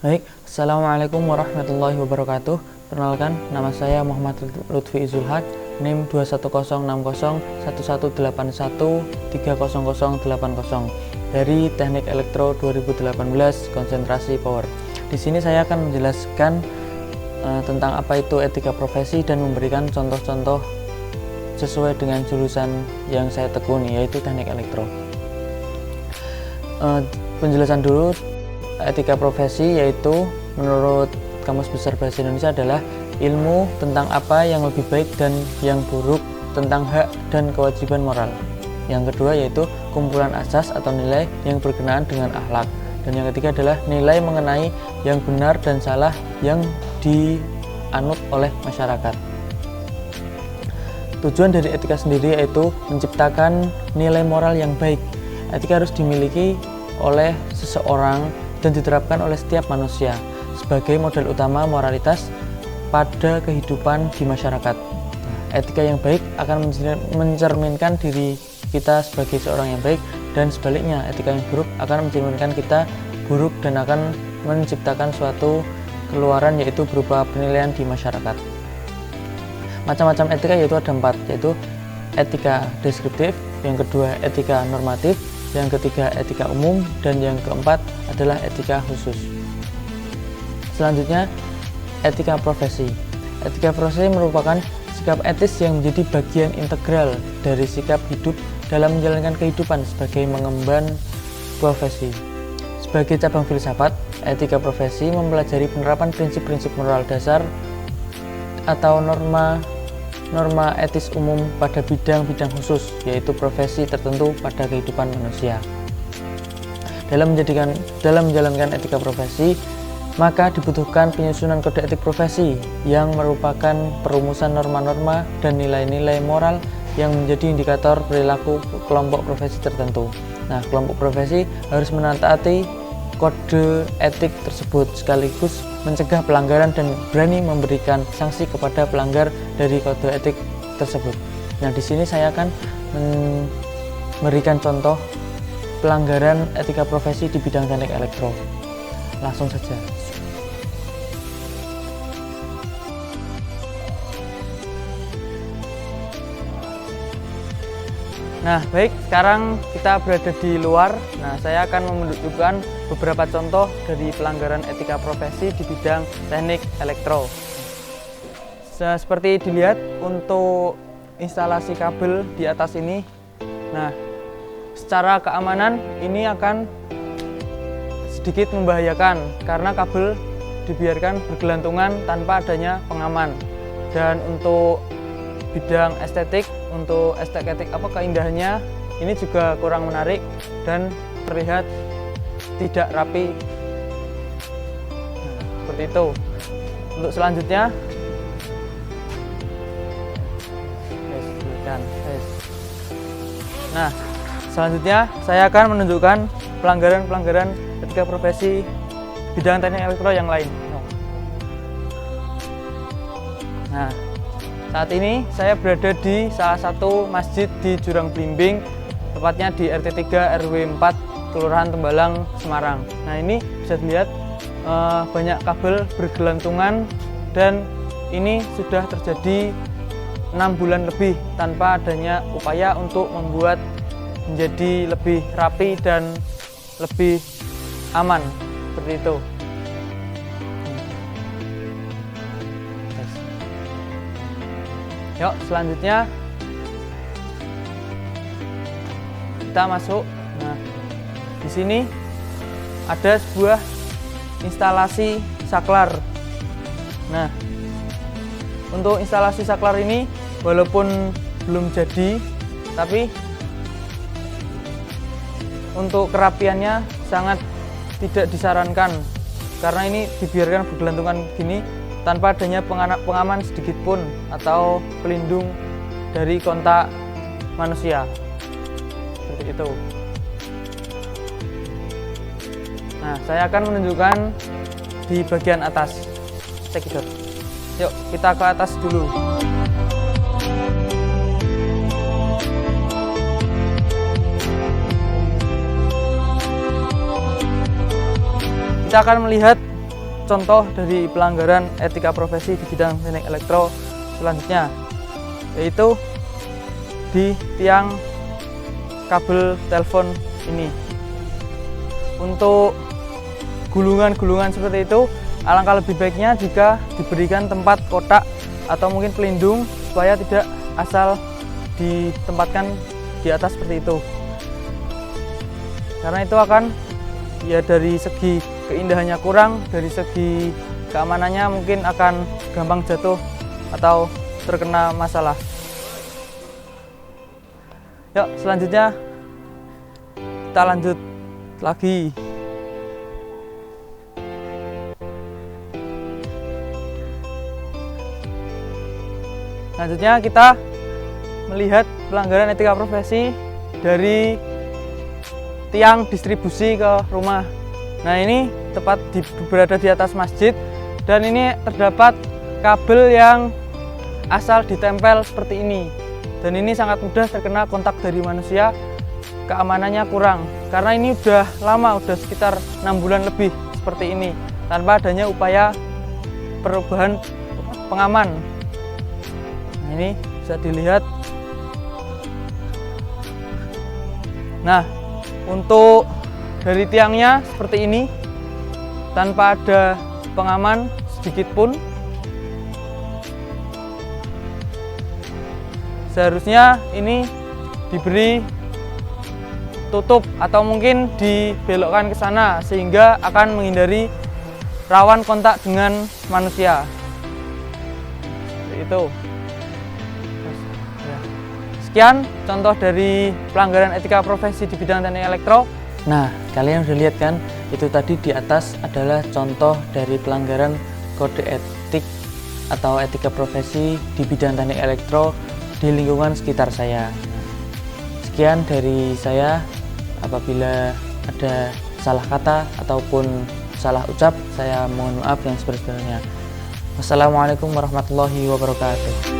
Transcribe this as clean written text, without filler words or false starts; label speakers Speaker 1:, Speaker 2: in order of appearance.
Speaker 1: Baik, Assalamualaikum warahmatullahi wabarakatuh. Perkenalkan, nama saya Muhammad Lutfi Zulhad, NIM 2106011113080 dari Teknik Elektro 2018 Konsentrasi Power. Di sini saya akan menjelaskan tentang apa itu etika profesi dan memberikan contoh-contoh sesuai dengan jurusan yang saya tekuni, yaitu Teknik Elektro. Penjelasan dulu. Etika profesi yaitu menurut Kamus Besar Bahasa Indonesia adalah ilmu tentang apa yang lebih baik dan yang buruk tentang hak dan kewajiban moral. Yang kedua yaitu kumpulan asas atau nilai yang berkenaan dengan akhlak. Dan yang ketiga adalah nilai mengenai yang benar dan salah yang dianut oleh masyarakat. Tujuan dari etika sendiri yaitu menciptakan nilai moral yang baik. Etika harus dimiliki oleh seseorang dan diterapkan oleh setiap manusia sebagai modal utama moralitas pada kehidupan di masyarakat. Etika yang baik akan mencerminkan diri kita sebagai seorang yang baik, dan sebaliknya etika yang buruk akan mencerminkan kita buruk dan akan menciptakan suatu keluaran yaitu berupa penilaian di masyarakat. Macam-macam etika yaitu ada 4, yaitu etika deskriptif, yang kedua etika normatif, yang ketiga etika umum, dan yang keempat adalah etika khusus. Selanjutnya, etika profesi. Etika profesi merupakan sikap etis yang menjadi bagian integral dari sikap hidup dalam menjalankan kehidupan sebagai mengemban profesi. Sebagai cabang filsafat, etika profesi mempelajari penerapan prinsip-prinsip moral dasar atau norma etis umum pada bidang-bidang khusus, yaitu profesi tertentu pada kehidupan manusia. Dalam menjalankan etika profesi, maka dibutuhkan penyusunan kode etik profesi yang merupakan perumusan norma-norma dan nilai-nilai moral yang menjadi indikator perilaku kelompok profesi tertentu. Nah, kelompok profesi harus menaati kode etik tersebut sekaligus mencegah pelanggaran dan berani memberikan sanksi kepada pelanggar dari kode etik tersebut. Nah, di sini saya akan memberikan contoh pelanggaran etika profesi di bidang teknik elektro. Langsung saja. Nah, baik, sekarang kita berada di luar. Nah, saya akan menunjukkan beberapa contoh dari pelanggaran etika profesi di bidang teknik elektro. Seperti dilihat untuk instalasi kabel di atas ini. Nah, secara keamanan ini akan sedikit membahayakan karena kabel dibiarkan bergelantungan tanpa adanya pengaman. Dan untuk bidang estetik, untuk keindahannya ini juga kurang menarik dan terlihat tidak rapi. Nah, seperti itu. Untuk selanjutnya, nah, selanjutnya saya akan menunjukkan pelanggaran etika profesi bidang teknik elektro yang lain. Nah, saat ini saya berada di salah satu masjid di Jurang Blimbing, tepatnya di RT 3 RW 4 Kelurahan Tembalang, Semarang. Nah, ini bisa dilihat banyak kabel bergelantungan dan ini sudah terjadi 6 bulan lebih tanpa adanya upaya untuk membuat menjadi lebih rapi dan lebih aman, seperti itu. Yuk, selanjutnya kita masuk. Nah, di sini ada sebuah instalasi saklar. Nah, untuk instalasi saklar ini walaupun belum jadi, tapi untuk kerapiannya sangat tidak disarankan karena ini dibiarkan bergelantungan gini tanpa adanya pengaman sedikit pun atau pelindung dari kontak manusia, seperti itu. Nah, saya akan menunjukkan di bagian atas. Cekidot. Yuk, kita ke atas dulu. Kita akan melihat
Speaker 2: contoh dari pelanggaran etika profesi di bidang teknik elektro selanjutnya, yaitu di tiang kabel telepon ini. Untuk gulungan-gulungan seperti itu, alangkah lebih baiknya jika diberikan tempat kotak atau mungkin pelindung supaya tidak asal ditempatkan di atas seperti itu. Karena itu akan, ya, dari segi keindahannya kurang, dari segi keamanannya mungkin akan gampang jatuh atau terkena masalah. Yuk, selanjutnya kita lanjut lagi. Selanjutnya kita melihat pelanggaran etika profesi dari tiang distribusi ke rumah. Nah, ini tepat berada di atas masjid, dan ini terdapat kabel yang asal ditempel seperti ini, dan ini sangat mudah terkena kontak dari manusia. Keamanannya kurang karena ini udah lama, udah sekitar 6 bulan lebih seperti ini tanpa adanya upaya perubahan pengaman. Nah, ini bisa dilihat. Nah, untuk dari tiangnya seperti ini, tanpa ada pengaman sedikit pun. Seharusnya ini diberi tutup atau mungkin dibelokkan ke sana sehingga akan menghindari rawan kontak dengan manusia. Itu. Sekian contoh dari pelanggaran etika profesi di bidang teknik elektro.
Speaker 1: Nah, kalian udah lihat kan, itu tadi di atas adalah contoh dari pelanggaran kode etik atau etika profesi di bidang teknik elektro di lingkungan sekitar saya. Sekian dari saya. Apabila ada salah kata ataupun salah ucap, saya mohon maaf yang sebesar-besarnya. Wassalamualaikum warahmatullahi wabarakatuh.